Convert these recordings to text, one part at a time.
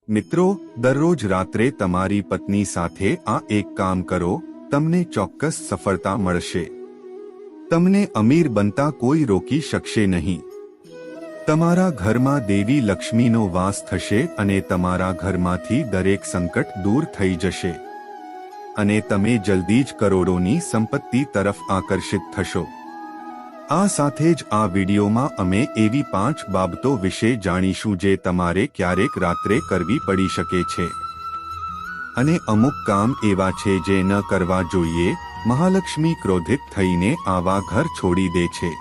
મિત્રો, દરરોજ રાત્રે તમારી પત્ની સાથે આ એક કામ કરો, તમને ચોક્કસ સફળતા મળશે. તમને અમીર બનતા કોઈ રોકી શકશે નહીં. તમારા ઘરમાં દેવી લક્ષ્મીનો વાસ થશે અને તમારા ઘરમાંથી દરેક સંકટ દૂર થઈ જશે અને તમે જલ્દી જ કરોડોની સંપત્તિ તરફ આકર્ષિત થશો. આ સાથે જ આ વિડીયોમાં અમે એવી 5 બાબતો વિશે જાણીશું જે તમારે ક્યારેક રાત્રે કરવી પડી શકે છે. અને અમુક કામ એવા છે જે ન કરવા જોઈએ. મહાલક્ષ્મી ક્રોધિત થઈને આવા ઘર છોડી દે છે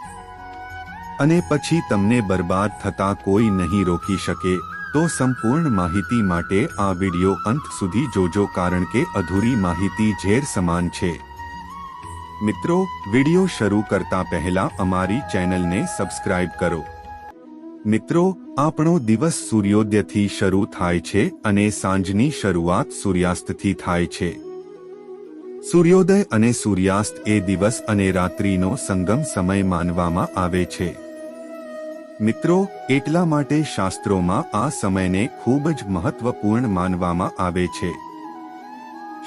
અને પછી તમને બરબાદ થતા કોઈ નહીં રોકી શકે. તો સંપૂર્ણ માહિતી માટે આ વિડીયો અંત સુધી જોજો, કારણ કે અધૂરી માહિતી ઝેર સમાન છે. મિત્રો, વિડીયો શરૂ કરતા પહેલા અમારી ચેનલને સબસ્ક્રાઇબ કરો. મિત્રો, આપણો દિવસ સૂર્યોદયથી શરૂ થાય છે અને સાંજની શરૂઆત સૂર્યાસ્તથી થાય છે. સૂર્યોદય અને સૂર્યાસ્ત એ દિવસ અને રાત્રિનો સંગમ સમય માનવામાં આવે છે. મિત્રો, એટલા માટે શાસ્ત્રોમાં આ સમયને ખૂબ જ મહત્વપૂર્ણ માનવામાં આવે છે.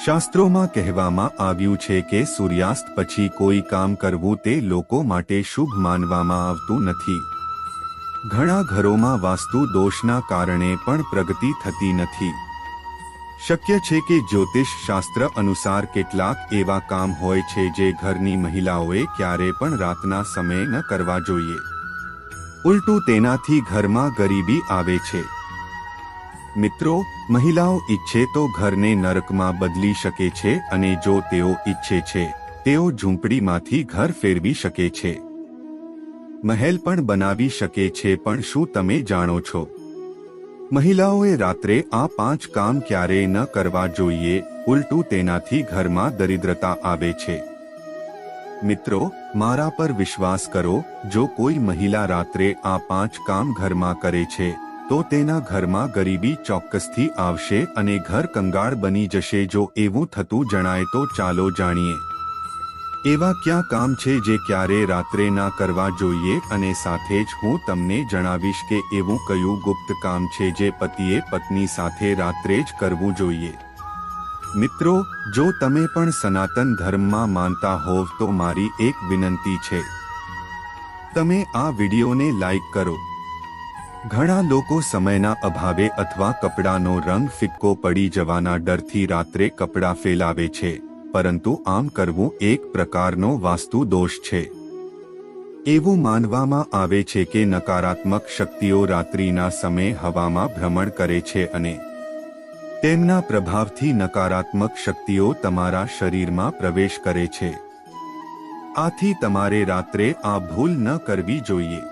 શાસ્ત્રોમાં કહેવામાં આવ્યું છે કે સૂર્યાસ્ત પછી કોઈ કામ કરવું તે લોકો માટે શુભ માનવામાં આવતું નથી. ઘણા ઘરોમાં વાસ્તુ દોષના કારણે પણ પ્રગતિ થતી નથી. શક્ય છે કે જ્યોતિષ શાસ્ત્ર અનુસાર કેટલાક એવા કામ હોય છે જે ઘરની મહિલાઓએ ક્યારે પણ રાતના સમયે ન કરવા જોઈએ. ઉલટું તેનાથી ઘરમાં ગરીબી આવે છે. મિત્રો, મહિલાઓ ઈચ્છે તો ઘરને નરકમાં બદલી શકે છે અને જો તેઓ ઈચ્છે છે તેઓ ઝૂંપડીમાંથી ઘર ફેરવી શકે છે. મહેલ પણ બનાવી શકે છે. પણ શું તમે જાણો છો, મહિલાઓએ રાત્રે આ 5 કામ ક્યારેય ન કરવા જોઈએ. ઉલટું તેનાથી ઘરમાં દરિદ્રતા આવે છે. મિત્રો, મારા પર વિશ્વાસ કરો, જો કોઈ મહિલા રાત્રે આ 5 કામ ઘરમાં કરે છે તો તેના ઘરમાં ગરીબી ચોક્કસથી આવશે અને ઘર કંગાળ બની જશે. જો એવું થતું જણાય તો ચાલો જાણીએ એવા કયા કામ છે જે ક્યારે રાત્રે ના કરવા જોઈએ, અને સાથે જ હું તમને જણાવીશ કે એવું કયું ગુપ્ત કામ છે જે પતિએ પત્ની સાથે રાત્રે જ કરવું જોઈએ. મિત્રો, જો તમે પણ સનાતન ધર્મમાં માનતા હોવ તો મારી એક વિનંતી છે, તમે આ વિડીયોને લાઈક કરો. ઘણા લોકો સમયના અભાવે અથવા કપડાનો રંગ ફિક્કો પડી જવાના ડરથી રાત્રે કપડાં ફેલાવે છે, પરંતુ આમ કરવું એક પ્રકારનો વાસ્તુ દોષ છે. એવું માનવામાં આવે છે કે નકારાત્મક શક્તિઓ રાત્રિના સમયે હવામાં ભ્રમણ કરે છે અને તેમના પ્રભાવથી નકારાત્મક શક્તિઓ તમારા શરીરમાં પ્રવેશ કરે છે. આથી તમારે રાત્રે આ ભૂલ ન કરવી જોઈએ.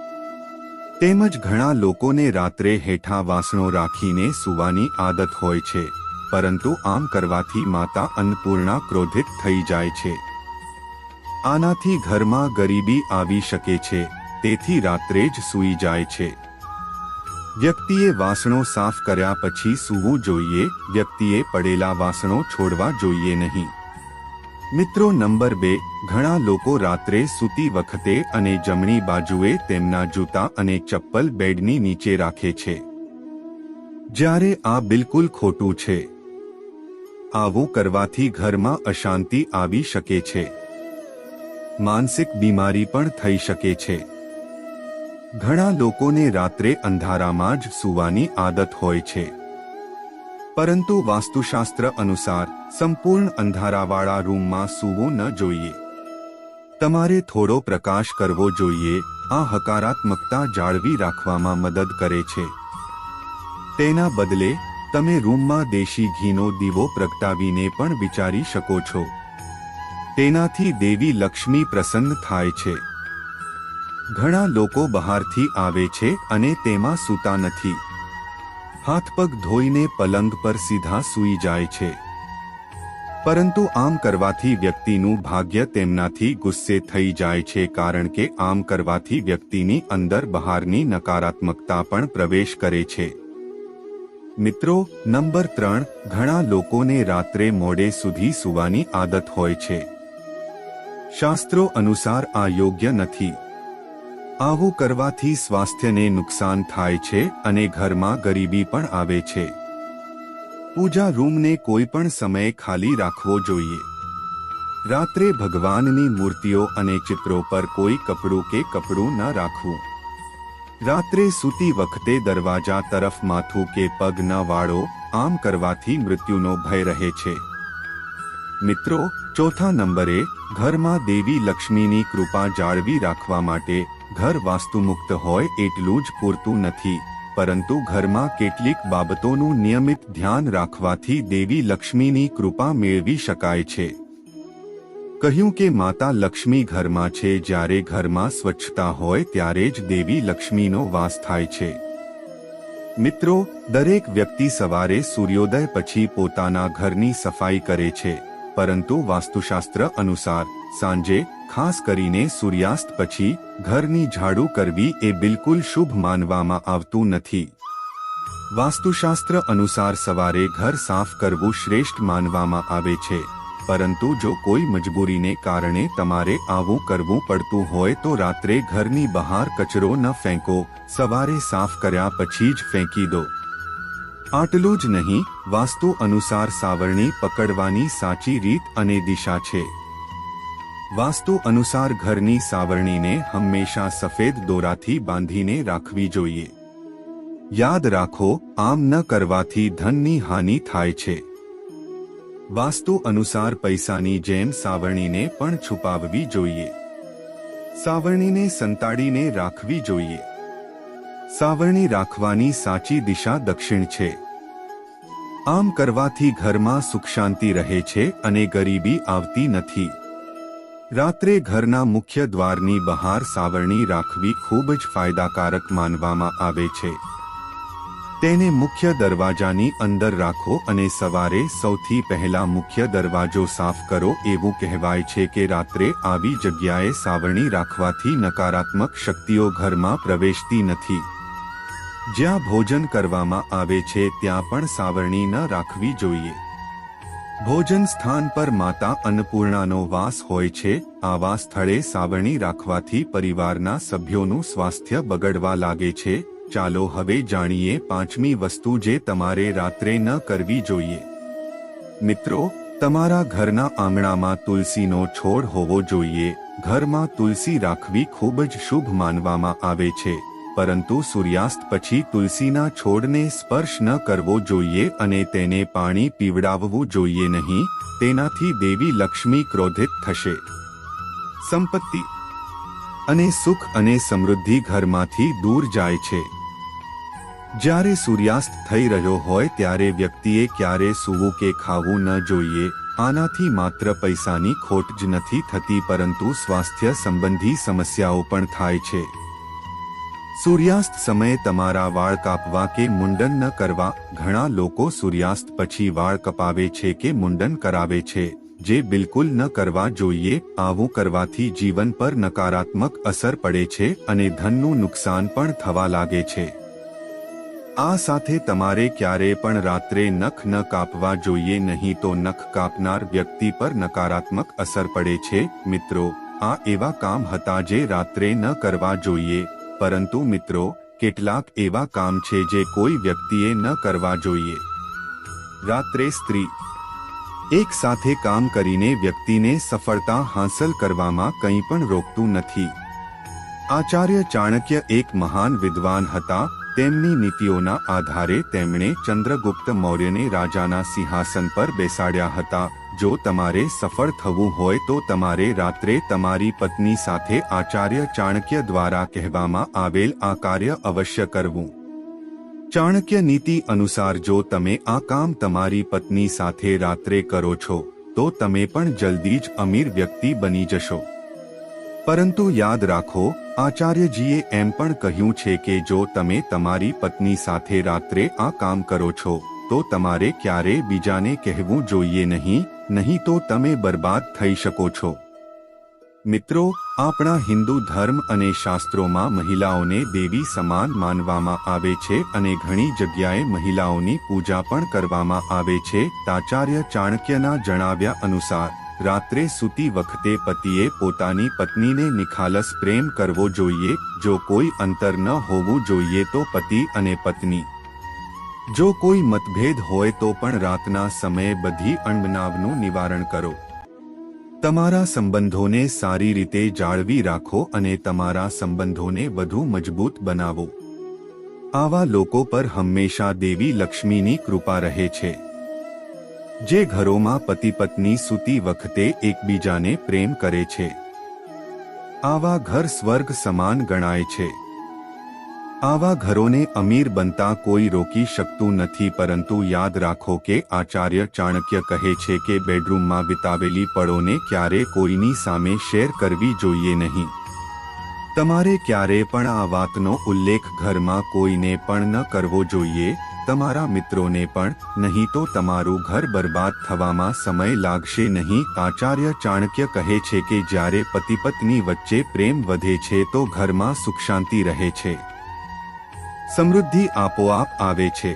તેમજ ઘણા લોકોને રાત્રે હેઠા વાસણો રાખીને સૂવાની આદત હોય છે, પરંતુ આમ કરવાથી માતા અન્નપૂર્ણા ક્રોધિત થઈ જાય છે. આનાથી ઘરમાં ગરીબી આવી શકે છે, તેથી રાત્રે જ સૂઈ જાય છે. વ્યક્તિએ વાસણો સાફ કર્યા પછી સૂવું જોઈએ. વ્યક્તિએ પડેલા વાસણો છોડવા જોઈએ નહીં. મિત્રો, નંબર 2, ઘણા લોકો રાત્રે સૂતી વખતે અને જમણી બાજુએ તેમના જૂતા અને ચપ્પલ બેડની નીચે રાખે છે, જ્યારે આ બિલકુલ ખોટું છે. આવું કરવાથી ઘરમાં અશાંતિ આવી શકે છે. માનસિક બીમારી પણ થઈ શકે છે. ઘણા લોકોને રાત્રે અંધારામાં જ સૂવાની આદત હોય છે, પરંતુ વાસ્તુશાસ્ત્ર અનુસાર સંપૂર્ણ અંધારાવાળા રૂમમાં સૂવું ન જોઈએ. તમારે થોડો પ્રકાશ કરવો જોઈએ. આ હકારાત્મકતા જાળવી રાખવામાં મદદ કરે છે. તેના બદલે તમે રૂમમાં દેશી ઘીનો દીવો પ્રગટાવીને પણ વિચારી શકો છો. તેનાથી દેવી લક્ષ્મી પ્રસન્ન થાય છે. ઘણા લોકો બહારથી આવે છે અને તેમાં સૂતા નથી. હાથ પગ ધોઈને પલંગ પર સીધા સૂઈ જાય છે, પરંતુ આમ કરવાથી વ્યક્તિનું ભાગ્ય તેમનાથી ગુસ્સે થઈ જાય છે, કારણ કે આમ કરવાથી વ્યક્તિની અંદર બહારની નકારાત્મકતા પણ પ્રવેશ કરે છે. મિત્રો, નંબર 3, ઘણા લોકોને રાત્રે મોડે સુધી સૂવાની આદત હોય છે. શાસ્ત્રો અનુસાર આ યોગ્ય નથી. આવું કરવાથી સ્વાસ્થ્યને નુકસાન થાય છે અને ઘરમાં ગરીબી પણ આવે છે. પૂજા રૂમને કોઈ પણ સમયે ખાલી રાખવો જોઈએ. રાત્રે ભગવાનની મૂર્તિઓ અને ચિત્રો પર કોઈ કપડું ન રાખવું. રાત્રે સૂતી વખતે દરવાજા તરફ માથું કે પગ ન વાળો, આમ કરવાથી મૃત્યુનો ભય રહે છે. મિત્રો, ચોથા નંબરે ઘરમાં દેવી લક્ષ્મીની કૃપા જાળવી રાખવા માટે ઘર વાસ્તુમુક્ત હોય એટલું જ પૂરતું નથી, પરંતુ ઘરમાં કેટલીક બાબતોનું નિયમિત ધ્યાન રાખવાથી દેવી લક્ષ્મીની કૃપા મેળવી શકાય છે. કહ્યું કે માતા લક્ષ્મી ઘરમાં છે. જ્યારે ઘરમાં સ્વચ્છતા હોય ત્યારે જ દેવી લક્ષ્મીનો વાસ થાય છે. મિત્રો, દરેક વ્યક્તિ સવારે સૂર્યોદય પછી પોતાના ઘરની સફાઈ કરે છે, પરંતુ વાસ્તુશાસ્ત્ર અનુસાર સાંજે, ખાસ કરીને સૂર્યાસ્ત પછી ઘરની ઝાડુ કરવી એ બિલકુલ શુભ માનવામાં આવતું નથી. વાસ્તુશાસ્ત્ર અનુસાર સવારે ઘર સાફ કરવું શ્રેષ્ઠ માનવામાં આવે છે, પરંતુ જો કોઈ મજબૂરીને કારણે તમારે આવું કરવું પડતું હોય તો રાત્રે ઘરની બહાર કચરો ન ફેંકો, સવારે સાફ કર્યા પછી જ ફેંકી દો. આટલું જ નહીં, વાસ્તુ અનુસાર સાવરણી પકડવાની સાચી રીત અને દિશા છે. વાસ્તુ અનુસાર ઘરની સાવરણીને હંમેશા સફેદ દોરાથી બાંધીને રાખવી જોઈએ. યાદ રાખો, આમ ન કરવાથી ધનની હાનિ થાય છે. વાસ્તુ અનુસાર પૈસાની જેમ સાવરણીને પણ છુપાવવી જોઈએ. સાવરણીને સંતાડીને રાખવી જોઈએ. સાવરણી રાખવાની સાચી દિશા દક્ષિણ છે. આમ કરવાથી ઘરમાં સુખ શાંતિ રહે છે અને ગરીબી આવતી નથી. રાત્રે ઘરના મુખ્ય દ્વારની બહાર સાવરણી રાખવી ખૂબ જ ફાયદાકારક માનવામાં આવે છે. તેને મુખ્ય દરવાજાની અંદર રાખો અને સવારે સૌથી પહેલા મુખ્ય દરવાજો સાફ કરો. એવું કહેવાય છે કે રાત્રે આવી જગ્યાએ સાવરણી રાખવાથી નકારાત્મક શક્તિઓ ઘરમાં પ્રવેશતી નથી. જ્યાં ભોજન કરવામાં આવે છે ત્યાં પણ સાવરણી ન રાખવી જોઈએ. ભોજન સ્થાન પર માતા અન્નપૂર્ણાનો વાસ હોય છે. આવા સ્થળે સાવરણી રાખવાથી પરિવારના સભ્યોનું સ્વાસ્થ્ય બગડવા લાગે છે. ચાલો હવે જાણીએ પાંચમી વસ્તુ જે તમારે રાત્રે ન કરવી જોઈએ. મિત્રો, તમારા ઘરના આંગણામાં તુલસીનો છોડ હોવો જોઈએ. ઘરમાં તુલસી રાખવી ખૂબ જ શુભ માનવામાં આવે છે, પરંતુ સૂર્યાસ્ત પછી તુલસીના છોડને સ્પર્શ ન કરવો જોઈએ અને તેને પાણી પીવડાવવું જોઈએ નહીં. તેનાથી દેવી લક્ષ્મી ક્રોધિત થશે. સંપત્તિ અને સુખ અને સમૃદ્ધિ ઘરમાંથી દૂર જાય છે. જ્યારે સૂર્યાસ્ત થઈ રહ્યો હોય ત્યારે વ્યક્તિએ ક્યારે સૂવું કે ખાવું ન જોઈએ. આનાથી માત્ર પૈસાની ખોટ જ નથી થતી, પરંતુ સ્વાસ્થ્ય સંબંધી સમસ્યાઓ પણ થાય છે. સૂર્યાસ્ત સમયે તમારા વાળ કાપવા કે મુંડન ન કરવા. ઘણા લોકો સૂર્યાસ્ત પછી વાળ કપાવે છે કે મુંડન કરાવે છે, જે બિલકુલ ન કરવા જોઈએ. આવું કરવાથી જીવન પર નકારાત્મક અસર પડે છે અને ધનનું નુકસાન પણ થવા લાગે છે. આ સાથે તમારે ક્યારેય પણ રાત્રે નખ ન કાપવા જોઈએ, નહીં તો નખ કાપનાર વ્યક્તિ પર નકારાત્મક અસર પડે છે. મિત્રો, આ એવા કામ હતા જે રાત્રે ન કરવા જોઈએ, પરંતુ મિત્રો, કેટલાક એવા કામ છે જે કોઈ વ્યક્તિએ ન કરવા જોઈએ. રાત્રે સ્ત્રી એક સાથે કામ કરીને વ્યક્તિને સફળતા હાંસલ કરવામાં કંઈ પણ રોકતું નથી. આચાર્ય ચાણક્ય એક મહાન વિદ્વાન હતા. તેમની નીતિઓના આધારે તેમણે ચંદ્રગુપ્ત મૌર્યને રાજાના સિંહાસન પર બેસાડ્યા હતા. જો તમારે સફળ થવું હોય તો તમારે રાત્રે તમારી પત્ની સાથે આચાર્ય ચાણક્ય દ્વારા કહેવામાં આવેલ આ કાર્ય અવશ્ય કરવું. ચાણક્ય નીતિ અનુસાર જો તમે આ કામ તમારી પત્ની સાથે રાત્રે કરો છો તો તમે પણ જલ્દી જ અમીર વ્યક્તિ બની જશો. પરંતુ યાદ રાખો, આચાર્યજીએ એમ પણ કહ્યું છે કે જો તમે તમારી પત્ની સાથે રાત્રે આ કામ કરો છો તો તમારે ક્યારેય બીજાને કહેવું જોઈએ નહીં, નહીં તો તમે બરબાદ થઈ શકો છો. મિત્રો, આપણા હિન્દુ ધર્મ અને શાસ્ત્રોમાં મહિલાઓને દેવી સમાન માનવામાં આવે છે અને ઘણી જગ્યાએ મહિલાઓની પૂજા પણ કરવામાં આવે છે. આચાર્ય ચાણક્યના જણાવ્યા અનુસાર રાત્રે સૂતી વખતે પતિએ પોતાની પત્નીને નિખાલસ પ્રેમ કરવો જોઈએ. જો કોઈ અંતર ન હોવું જોઈએ તો પતિ અને પત્ની જો કોઈ મતભેદ હોય તો પણ રાતના સમયે બધી અણબનાવનું નિવારણ કરો. તમારા સંબંધોને સારી રીતે જાળવી રાખો અને તમારા સંબંધોને વધુ મજબૂત બનાવો. આવા લોકો પર હંમેશા દેવી લક્ષ્મીની કૃપા રહે છે. જે ઘરોમાં પતિ પત્ની સૂતી વખતે એકબીજાને પ્રેમ કરે છે, આવા ઘર સ્વર્ગ સમાન ગણાય છે. આવા ઘરોને અમીર બનતા કોઈ રોકી શકતું નથી, પરંતુ યાદ રાખો કે આચાર્ય ચાણક્ય કહે છે કે બેડરૂમમાં વિતાવેલી પળોને ક્યારે કોઈની સામે શેર કરવી જોઈએ નહીં. તમારે ક્યારે પણ આ વાતનો ઉલ્લેખ ઘરમાં કોઈને પણ ન કરવો જોઈએ, તમારા મિત્રોને પણ નહીં, તો તમારું ઘર બરબાદ થવામાં સમય લાગશે નહીં. આચાર્ય ચાણક્ય કહે છે કે જ્યારે પતિ પત્ની વચ્ચે પ્રેમ વધે છે તો ઘરમાં સુખ શાંતિ રહે છે, સમૃદ્ધિ આપોઆપ આવે છે.